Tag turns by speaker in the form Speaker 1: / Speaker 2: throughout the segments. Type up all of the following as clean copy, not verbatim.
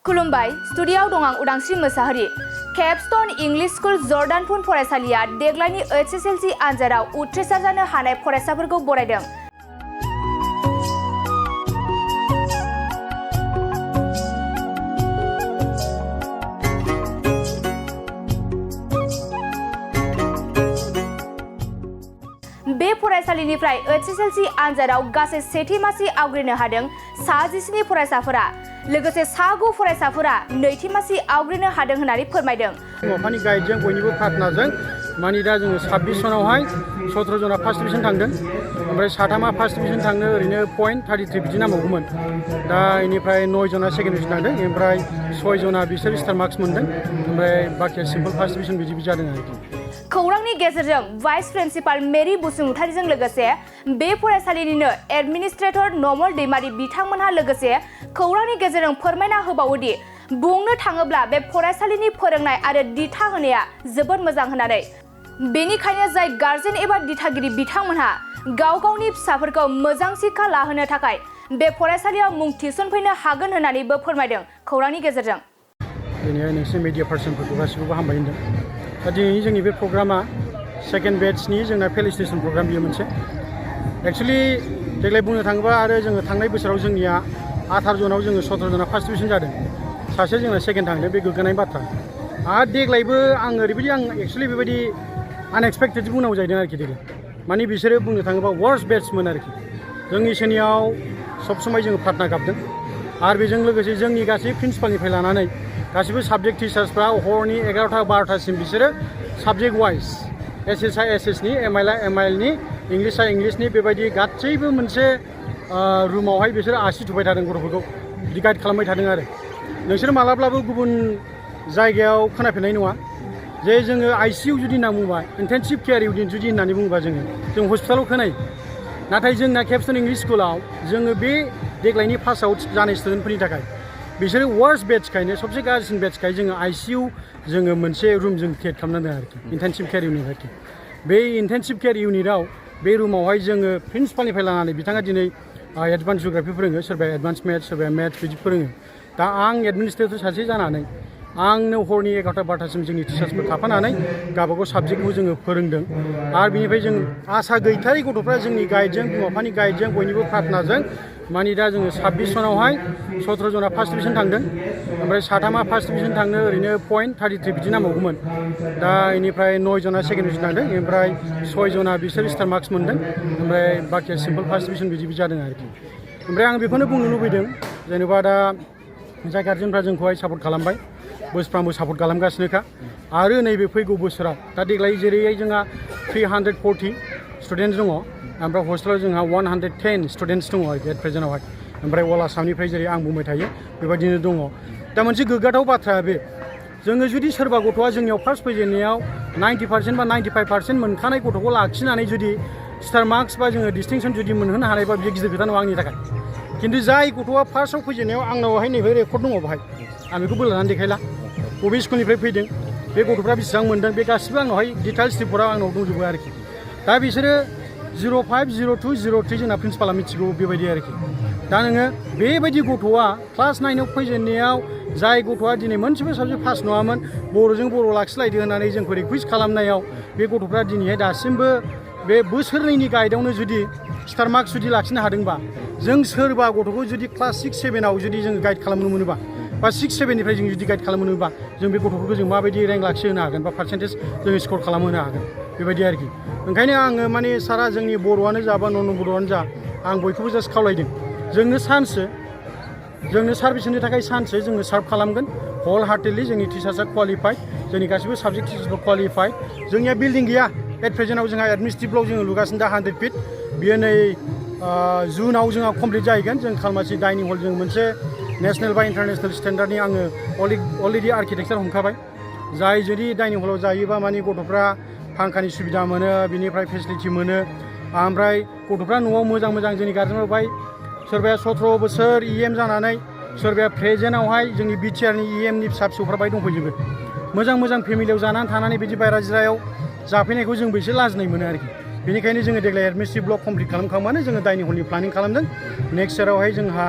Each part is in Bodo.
Speaker 1: खुलुमबाय स्टुडियाव दं आं उदांस्रि मोसाहारि केपस्टन इंलिश स्कुल जर्डानपुर फरायसालिया देग्लायनि HSLC आनजादाव उथ्रिसार जानो हानाय फरायसाफोरखौ बरायदों। बे फरायसालिनिफ्राय HSLC आनजादाव गासै सेथि मासि आवग्रिनो हादों 17 फरायसाफोरा लोगोसे 9 फरायसाफोरा नैथि मासि आवग्रिनो हादों होननानै फोरमायदों।
Speaker 2: बिमा-बिफानि गाइडजों बयनिबो प्रार्थनाजों मानि दा जोङो 26 जनावहाय 17 जना फार्स्ट डिभिजन थांदों ओमफ्राय 3 फार्स्ट डिभिजन थांनो ओरैनो पॉइंट 33 बिदि नांबावगौमोन। दा इनिफ्राय 9 जना सेकेन्ड डिभिजन थांदों ओमफ्राय 6 जना बिसोर स्टार मार्क्स मोनदों ओमफ्राय बाखिया सिम्पल फार्स्ट डिभिजन बिदि जादों आरोखि।
Speaker 1: खौरांनि गेजेरजों वाइस प्रिन्सिपाल मेरी बसुमतारीजों लोगोसे बे फरायसालिनिनो एडमिनिस्ट्रेटर नमल दैमारी बिथांमोनहा लोगोसे खौरांनि गेजेरजों फोरमायना होबावोदि बुंनो थाङोब्ला बे फरायसालिनि फोरोंनाय आरो दिथा होनाया जोबोद मोजां होननानै बेनिखायनो जाय गार्जेन एबा दिथागिरि बिथांमोनहा गाव गावनि फिसाफोरखौ मोजां शिक्षा लाहोनो थाखाय बे फरायसालियाव मुं थिसनफैनो हागोन होननानैबो फोरमायदों खौरांनि गेजेरजों।
Speaker 2: दिनै नोंसोर मिडिया पार्सनफोरखौ गासिबो हामबाय होनदों। दा दिनैनि जोंनि बे प्रग्रामा सेकेन्ड बेट्सनि जोंना फेलिसिटेसन प्रग्राम बियो मोनसे। एक्चुअलि देग्लाय बुंनो थाङोबा आरो जोङो थांनाय बोसोराव जोंनिया 18 जनाव जोङो 17 जना फार्स्ट डिभिजन जादों। सासे जोंना सेकेन्ड थांदों बे गोग्गानाय बाथ्रा। आरो देग्लायबो आं ओरैबायदि एक्चुअलि बेबायदि आनएक्सपेक्टेड बुंनांगौ जाहैदों आरोखि देग्लाय। माने बिसोरो बुंनो थाङोबा वर्स्ट बेट्समोन आरोखि। जोंनि इसोरनियाव सब समाय जोङो प्रार्थना गाबदों आरो बेजों लोगोसे जोंनि गासै प्रिन्सिपालनिफ्राय लानानै गासिबो साबजेक्ट टिचार्सफ्रा हरनि 11टा 12टासिम बिसोरो साबजेक्ट वाइज SSनि MILनि इंलिसनि बेबायदि गासैबो मोनसे रुमावहाय बिसोरो आसि थुबाय थादों गथ'फोरखौ बिदि गाइड खालामबाय थादों आरो। नोंसोर मालाब्लाबो गुबुन जायगायाव खोनाफेरनाय नङा जे जोङो ICU जुदि होनना बुङोबा इन्टेनसिभ केयार इउनिट जुदि होननानै बुङोबा जों हस्पिटालाव खोनायो। नाथाय जोंना केपस्टन इंलिश स्कुलाव जोङो बे देग्लायनि पास आउट जानाय स्टुडेन्टफोरनि थाखाय बिसोरो वर्स्ट बेट्सखायनो सबसे गाज्रिसिन बेट्सखाय जोङो ICU जोङो मोनसे रुम जों क्रिएट खालामनांदों आरोखि इन्टेनसिभ केयार इउनिट आरोखि। बे इन्टेनसिभ केयार इउनिटआव बे रुमावहाय जोङो प्रिन्सिपालनिफ्राय लानानै बिथाङा दिनै एडभान्स जिअ'ग्राफि फोरोङो, सोरबाया एडभान्स मेथ्स, सोरबाया मेथ्स बिदि फोरोङो। दा आं एडमिनिस्ट्रेटर सासे जानानै आंनो हरनि 11टा 12टासिम जोंनि टिचार्सफोर थाफानानै गावबागाव साबजेक्टखौ जोङो फोरोंदों आरो बिनिफ्राय जों आसा गैथारै गथ'फ्रा जोंनि गाइडजों बिमा-बिफानि गाइडजों बयनिबो प्रार्थनाजों मानि दा जोङो 26 जनावहाय 17 जना फार्स्ट डिभिजन थांदों ओमफ्राय 3 फार्स्ट डिभिजन थांनो ओरैनो पॉइंट 33 बिदि नांबावगौमोन। दा इनिफ्राय 9 जना सेकेन्ड डिभिजन थांदों ओमफ्राय 6 जना बिसोर स्टार मार्क्स मोनदों ओमफ्राय बाखिया सिम्पल फार्स्ट डिभिजन बिदि जादों आरोखि। ओमफ्राय आं बेखौनो बुंनो लुबैदों जेनेबा दा जाय गार्जेनफ्रा जोंखौहाय सापर्ट खालामबाय बोसोरफ्रामबो सापर्ट खालामगासिनोखा आरो नैबे फैगौ बोसोराव दा देग्लाय जेरैहाय जोंहा 340 स्टुडेन्टस दङ ओमफ्राय हस्टेलाव जोंहा 110 स्टुडेन्टस दङ आरोखि एट प्रेजेन्टआवहाय ओमफ्राय अल आसामनिफ्राय जेरै आं बुंबाय थायो बेबायदिनो दङ। दा मोनसे गोग्गाथाव बाथ्राया बे जोङो जुदि सोरबा गथ'आ जोंनियाव फार्स्ट फैजेननायाव 90% बा 95% मोनखानाय गथ'खौ लाखिनानै जुदि स्टार मार्क्स बा जोङो डिस्टिंसन जुदि मोनहोनो हानायबा बियो गिदिर खोथा नङा आंनि थाखाय। खिन्थु जाय गथ'आ फार्स्टआव फैजेननायाव आंनावहाय नैबे रेकर्ड दङ बाहाय आं बेखौ बोलानानै देखायला बबे स्कुलनिफ्राय फैदों बे गथ'फ्रा बेसेबां मोनदों बे गासिबो आंनावहाय डिटेल्स रिपर्टआ आंनाव दंजोबो आरोखि। दा बिसोरो 05, 02, 03 जोंना प्रिन्सिपाला मिथिगौ बेबायदि आरोखि। दा नोङो बेबायदि गथ'आ क्लास 9आव फैजेननायाव जाय गथ'आ दिनै मोनसेबो साबजेक्ट पास नङामोन बर'जों बर' लाखिलायदो होननानै जोंखौ रिकुवेस्ट खालामनायाव बे गथ'फ्रा दिनैहाय दासिमबो बे बोसोरनैनि गाइडआवनो जुदि स्टार मार्क्स जुदि लाखिनो हादोंबा जों सोरबा गथ'खौ जुदि क्लास 6, 7आव जुदि जों गाइड खालामनो मोनोबा बा 6, 7निफ्राय जों जुदि गाइड खालामनो मोनोबा जों बे गथ'फोरखौ जों माबायदि रेंक लाखिहोनो हागोन बा पार्सेन्टेज जों स्क'र खालामहोनो हागोन बेबायदि आरोखि। ओंखायनो आङो माने सारा जोंनि बर'आनो जा बा नन बर'आनो जा आं बयखौबो जास्ट खावलायदों जोंनो सान्सो जोंनो सार्भिस होनो थाखाय सान्सो जोङो सार्भ खालामगोन हल हार्टेडलि जोंनि टिचार्सआ क्वालिफाइड जोंनि गासिबो साबजेक्ट टिचार्सफोर क्वालिफाइड। जोंनिया बिल्डिं गैया एट प्रेजेन्टआव जोंहा एडमिनिस्ट्रेटिभ ब्लक जोङो लुगासिनो दा 100 फिट बियो नै जुनाव जोंहा कमप्लिट जाहैगोन। जों खालमासि डाइनिं हल जों मोनसे नेसनेल बा इन्टारनेसनेल स्टेन्डार्डनि आङो अलरेडि आर्किटेक्सार हमखाबाय जाय जुदि डाइनिं हलाव जायोबा माने गथ'फ्रा फांखानि सुबिदा मोनो बिनिफ्राय फेसिलिटि मोनो ओमफ्राय गथ'फ्रा न'आव मोजां जोंनि गार्जेनफोर बाय सोरबाया 17 बोसोर EM जानानै सोरबाया प्रेजेन्टआवहाय जोंनि BTRनि EMनि फिसा फिसौफ्रा बाय दंफैजोबो मोजां फेमिलियाव जानानै थानानै बिदि बायरा जिरायाव जाफैनायखौ जोंबो एसे लाजिनाय मोनो आरोखि। बेनिखायनो जोङो देग्लाय एडमिनिस्ट्रेटिभ ब्लक कमप्लिट खालामखांबानो जोङो डाइनिं हलनि प्लानिं खालामदों। नेक्स्ट इयारावहाय जोंहा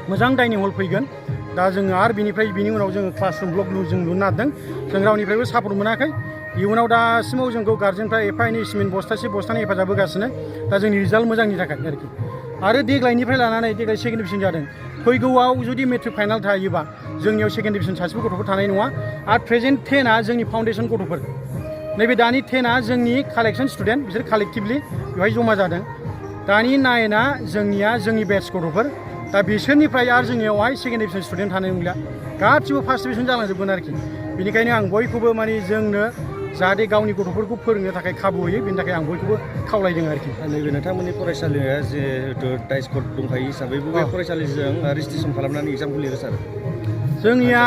Speaker 2: मोजां डाइनिं हल फैगोन दा जोङो आरो बिनि उनाव जोङो क्लासरुम ब्लक जों लुनो नागिरदों जों रावनिफ्रायबो सापर्ट मोनाखै इयुनाव दासिमाव जोंखौ गार्जेनफ्रा एफा एनै सिमेन्ट बस्थानि हेफाजाब होगासिनो दा जोंनि रिजाल्ट मोजांनि थाखाय आरोखि आरो देग्लायनिफ्राय लानानै देग्लाय सेकेन्ड डिभिजन जादों फैगौआव जुदि मेट्रिक फाइनाल थायोबा जोंनियाव सेकेन्ड डिभिजन सासेबो गथ'फोर थानाय नङा आरो प्रेजेन्ट 10आ जोंनि फाउन्डेसन गथ'फोर नैबे दानि 10आ जोंनि कालेक्सन स्टुडेन्ट बिसोर कालेक्टिभलि बेवहाय जमा जादों दानि 9आ जोंनि बेच गथ'फोर दा बिसोरनिफ्राय आरो जोंनियावहाय सेकेन्ड डिभिजन स्टुडेन्ट थानाय नंला गासिबो फार्स्ट डिभिजन जालांजोबगोन आरोखि बेनिखायनो आं बयखौबो माने जोंनो जाहाथे गावनि गथ'फोरखौ फोरोंनो थाखाय खाबु होयो बेनि थाखाय आं बयखौबो खावलायदों आरोखि
Speaker 3: नैबे नोंथांमोननि फरायसालिया जिहेतु डाइस कड दंखायो हिसाबै बबे फरायसालिजों रेजिस्ट्रेसन खालामनानै एग्जामखौ लिरो सार
Speaker 2: जोंनिया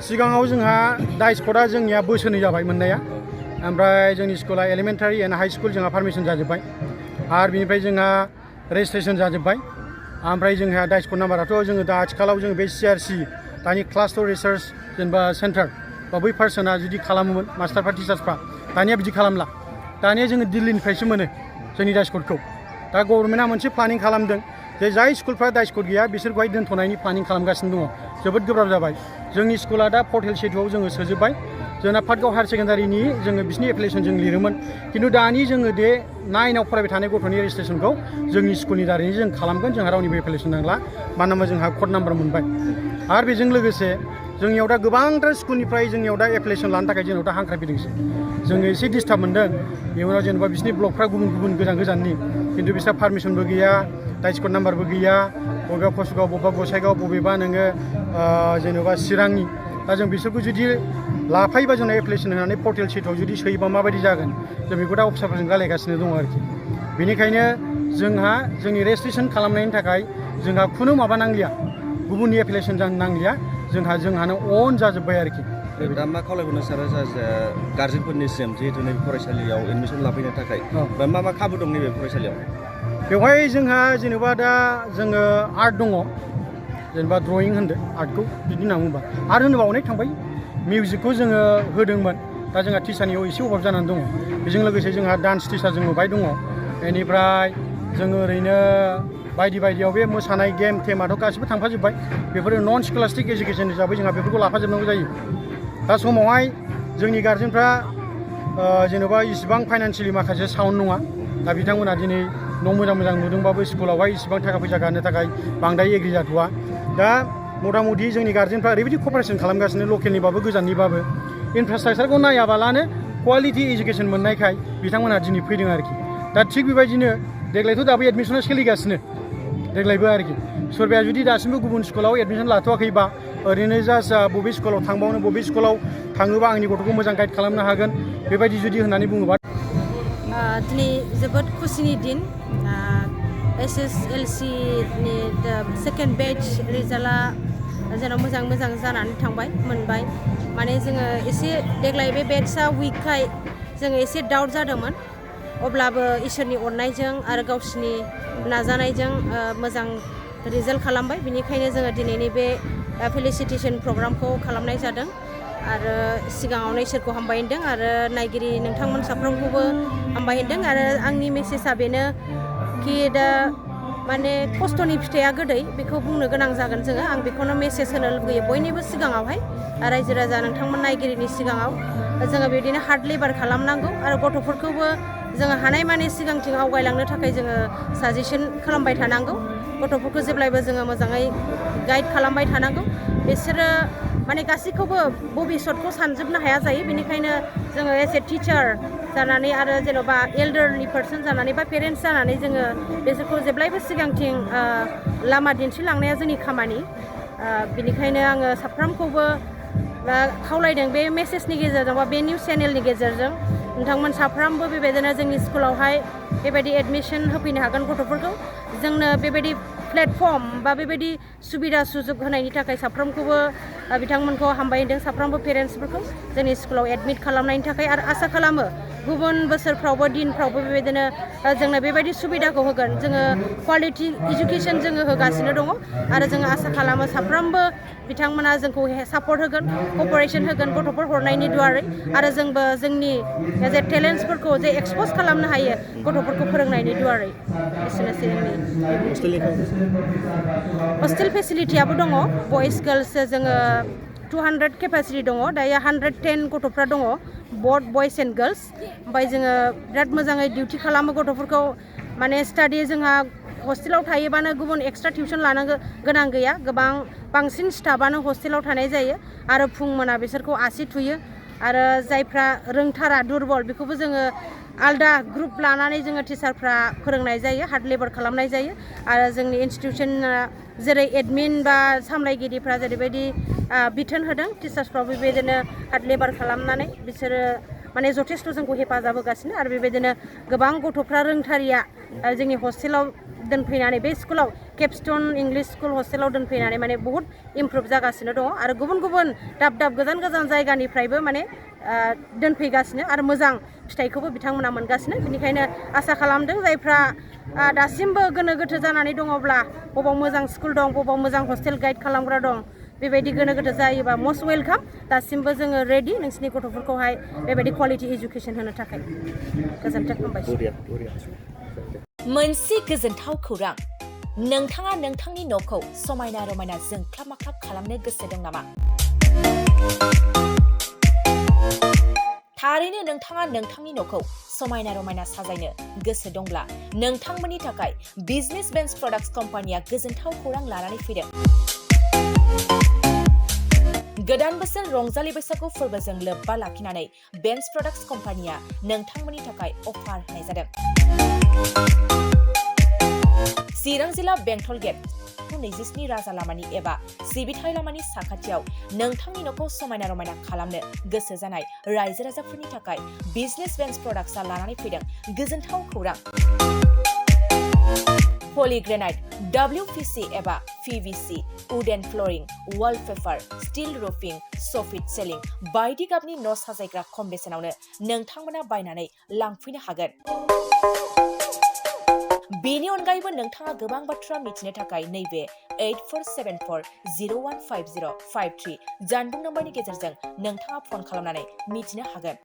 Speaker 2: सिगाङाव जोंहा डाइस क'डआ जोंनिया बोसोरनै जाबाय मोननाया ओमफ्राय जोंनि स्कुला एलिमेन्टारि एन्ड हाइ स्कुल जोंहा पारमिसन जाजोब्बाय आरो बिनिफ्राय जोंहा रेजिस्ट्रेसन जाजोब्बाय ओमफ्राय जोंहा डाइस क'ड नाम्बाराथ' जोङो दा आथिखालाव जोङो बे CRC दानि क्लास्टर रिसार्च जेनेबा सेन्टार बा बै पार्सना जुदि खालामोमोन मास्टारफ्रा टिचार्सफ्रा दानिया बिदि खालामला दानिया जोङो दिल्लीनिफ्रायसो मोनो जोंनि डाइस क'डखौ दा गभर्नमेन्टआ मोनसे प्लानिं खालामदों जे जाय स्कुलफ्रा डाइस क'ड गैया बिसोरखौहाय दोनथ'नायनि प्लानिं खालामगासिनो दङ जोबोद गोब्राब जाबाय जोंनि स्कुला दा पर्टेल सेटुआव जोङो सोजोब्बाय जोंना पाटगाव हायार सेकेन्डारिनि जोङो बिसिनि एप्लिकेसन जों लिरोमोन खिन्थु दानि जोङो दे 9आव फरायबाय थानाय गथ'नि रेजिस्ट्रेसनखौ जोंनि स्कुलनि दारैनो जों खालामगोन जोंहा रावनिबो एप्लिकेसन नांला मानो होनबा जोंहा क'ड नाम्बार मोनबाय आरो बेजों लोगोसे जोंनियाव दा गोबांथार स्कुलनिफ्राय जोंनियाव दा एप्लिकेसन लानो थाखाय जोंनाव दा हांख्रायफैदोंसो जोङो एसे डिस्टार्ब मोनदों इयुनाव जेनेबा बिसिनि ब्लकफ्रा गुबुन गोजाननि खिन्थु बिस्रा पारमिसनबो गैया डाइस क'ड नाम्बारबो गैया बबेबा कसुगाव बबेबा गसाइगाव बबेबा नोङो जेनेबा चिरांनि दा जों बिसोरखौ जुदि लाफायोबा जोंना एप्लिकेसन होनानै पर्टेल सिटआव जुदि सोयोबा माबायदि जागोन जों बेखौ दा अफिसारफोरजों रायलायगासिनो दङ आरोखि बेनिखायनो जोंहा जोंनि रेजिस्ट्रेसन खालामनायनि थाखाय जोंहा खुनु माबा नांलिया गुबुननि एप्लिकेसन नांलिया जोंहानो अन जाजोब्बाय आरोखि
Speaker 3: दा मा खावलायहरनो सारा गार्जेनफोरनिसिम जिहेतु नैबे फरायसालियाव एडमिसन लाफैनो थाखाय मा खाबु दं नैबे फरायसालियाव
Speaker 2: बेवहाय जोंहा जेनेबा दा जोङो आर्ट दङ जेनेबा ड्रयिं होनदो आर्टखौ बिदि होनना बुंबा आर्ट होनोबा अनेक थांबाय मिउजिकखौ जोङो होदोंमोन दा जोंहा टिचारनियाव एसे अभाब जानानै दङ बेजों लोगोसे जोंहा डान्स टिचार जों बाहाय दङ बेनिफ्राय जोङो ओरैनो बायदियाव बे मोसानाय गेम टेमाथ' गासिबो थांफाजोब्बाय बेफोरो नन स्कलास्टिक एजुकेसन हिसाबै जोंहा बेफोरखौ लाफाजोबनांगौ जायो दा समावहाय जोंनि गार्जेनफ्रा जेनेबा इसिबां फाइनान्सियेलि माखासे साउन्ड नङा दा बिथांमोना दिनै न' मोजां नुदोंबाबो स्कुलावहाय इसिबां थाखा फैसा गारनो थाखाय बांद्राय एग्रि जाथ'वा दा मथा मथि जोंनि गार्जेनफ्रा ओरैबायदि कपारेसन खालामगासिनो लकेलनिबाबो गोजाननिबाबो इनफ्रास्ट्राक्चारखौ नायाबालानो क्वालिटि एजुकेसन मोननायखाय बिथांमोनहा दिनै फैदों आरोखि दा थिग बेबायदिनो देग्लायथ' दाबो एडमिसना सोलिगासिनो देग्लायबो आरोखि सोरबाया जुदि दासिमबो गुबुन स्कुलाव एडमिसन लाथ'वाखैबा ओरैनो जास्ट बबे स्कुलाव थांबावनो बबे स्कुलाव थाङोबा आंनि गथ'खौ मोजां गाइड खालामनो हागोन बेबायदि जुदि होननानै बुङोबा
Speaker 4: दिनै जोबोद खुसिनि दिन HSLC नि सेकेन्ड बेच रिजाल्टआ जेन' मोजां जानानै मोनबाय माने जोङो एसे देग्लाय बे बेचआ उइकखाय जोङो एसे डाउट जादोंमोन अब्लाबो इसोरनि अननायजों आरो गावसिनि नाजानायजों मोजां रिजाल्ट खालामबाय बिनिखायनो जोङो दिनैनि बे फेलिसिटेसन प्रग्रामखौ खालामनाय जादों आरो सिगाङावनो इसोरखौ हामबायहोदों आरो नायगिरि नोंथांमोन साफ्रोमखौबो हामबायहोदों आरो आंनि मेसेजआ बेनो कि दा माने खस्थ'नि फिथाइया गोदै बेखौ बुंनो गोनां जागोन जोङो आं बेखौनो मेसेज होनो लुगैयो बयनिबो सिगाङावहाय रायजो राजा नोंथांमोन नायगिरिनि सिगाङाव जोङो बिदिनो हार्ड लेबार खालामनांगौ आरो गथ'फोरखौबो जोङो हानायमानि सिगांथिं आवगायलांनो थाखाय जोङो साजेसन खालामबाय थानांगौ गथ'फोरखौ जेब्लायबो जोङो मोजाङै गाइड खालामबाय थानांगौ बिसोरो माने गासैखौबो भबिसतखौ सानजोबनो हाया जायो बेनिखायनो जोङो एज ए टिचार जानानै आरो जेन'बा एल्डारलि पार्सन जानानै बा पेरेन्टस जानानै जोङो बिसोरखौ जेब्लायबो सिगांथिं लामा दिन्थिलांनाया जोंनि खामानि बेनिखायनो आङो साफ्रोमखौबो खावलायदों बे मेसेजनि गेजेरजों बा बे निउस चेनेलनि गेजेरजों नोंथांमोन साफ्रोमबो बेबायदिनो जोंनि स्कुलावहाय बेबायदि एडमिसन होफैनो हागोन गथ'फोरखौ जोंनो बेबायदि प्लेटफर्म बा बेबायदि सुबिदा सुजुग होनायनि थाखाय साफ्रोमखौबो बिथांमोनखौ हामबायहोदों साफ्रोमबो पेरेन्टसफोरखौ जोंनि स्कुलाव एडमिट खालामनायनि थाखाय आरो आसा खालामो गुबुन बोसोरफ्रावबो दिनफ्रावबो बेबायदिनो जोंनो बेबायदि सुबिदाखौ होगोन जोङो क्वालिटि इडुकेसन जोङो होगासिनो दङ आरो जोङो आसा खालामो साफ्रोमबो बिथांमोना जोंखौ सापर्ट होगोन कपारेसन होगोन गथ'फोर हरनायनि दुवारै आरो जोंबो जोंनि जे टेलेन्टसफोरखौ जे एक्सप'ज खालामनो हायो गथ'फोरखौ फोरोंनायनि दुवारै एसेनोसै हस्टेल फेसिलिटियाबो दङ बयस गार्लस जोङो 200 केपासिटि दङ दायो 110 गथ'फ्रा दङ बथ बयस एन्ड गार्लस ओमफ्राय जोङो बिराद मोजाङै डिउटि खालामो गथ'फोरखौ माने स्टाडि जोंहा हस्टेलाव थायोबानो गुबुन एक्सट्रा टिउसन लानो गोनां गैया गोबां बांसिन स्टाफानो हस्टेलाव थानाय जायो आरो फुं मोना बिसोरखौ आसि थुयो आरो जायफ्रा रोंथारा दुरबल बेखौबो जोङो आलदा ग्रुप लानानै जोङो टिचारफ्रा फोरोंनाय जायो हार्ड लेबार खालामनाय जायो आरो जोंनि इनस्टिटिउसना जेरै एडमिन बा सामलायगिरिफ्रा जेरैबायदि बिथोन होदों टिचार्सफ्राव बेबायदिनो हार्ड लेबार खालामनानै बिसोरो माने जथेस्थ' जोंखौ हेफाजाब होगासिनो आरो बेबायदिनो गोबां गथ'फ्रा रोंथारिया जोंनि हस्टेलाव दोनफैनानै बे स्कुलाव केपस्टन इंलिश स्कुल हस्टेलाव दोनफैनानै माने बहुत इमप्रुभ जागासिनो दङ आरो गुबुन गुबुन दाब दाब गोजान गोजान जायगानिफ्रायबो माने दोनफैगासिनो आरो मोजां फिथाइखौबो बिथांमोना मोनगासिनो बेनिखायनो आसा खालामदों जायफ्रा दासिमबो गोनो गोथो जानानै दङब्ला बबाव मोजां स्कुल दं बबाव मोजां हस्टेल गाइड खालामग्रा दं बेबायदि गोनो गोथो जायोबा मस्ट वेलकाम दासिमबो जोङो रेडि नोंसिनि गथ'फोरखौहाय बेबायदि क्वालिटि इडुकेसन होनो थाखाय गोजोन्थों हामबायसै
Speaker 5: मोनसे गोजोनथाव खौरां नोंथाङा नोंथांनि न'खौ समायना रमायना जोंख्लाब माख्लाब खालामनो गोसो दं नामा थारैनो नोंथाङा नोंथांनि न'खौ समायना रमायना साजायनो गोसो दंब्ला नोंथांमोननि थाखाय बिजनेस बेन्स प्रडाक्ट्स कम्पानिया गोजोनथाव खौरां लानानै फैदों गोदान बोसोर रंजालि बैसागु फोरबोजों लोब्बा लाखिनानै बेन्स प्रडाक्ट्स कम्पानिया नोंथांमोननि थाखाय अफार होनाय जादों चिरां जिल्ला बेंटल गेट 27 राजा लामानि एबा सिबिथाय लामानि साखाथियाव नोंथांनि न'खौ समायना रमायना खालामनो गोसो जानाय रायजो राजाफोरनि थाखाय बिजनेस बेन्स प्रडाक्ट्सआ लानानै फैदों गोजोनथाव खौरां पलिग्रेनाइट WPC एबा PVC wooden flooring wallpaper steel roofing soffit ceiling बायदि गाबनि न' साजायग्रा खम बेसेनावनो नोंथांमोना बायनानै लांफैनो हागोन बेनि अनगायैबो नोंथाङा गोबां बाथ्रा मिथिनो थाखाय नैबे 8474015053 जानबुं नम्बरनि गेजेरजों नोंथाङा फन खालामनानै मिथिनो हागोन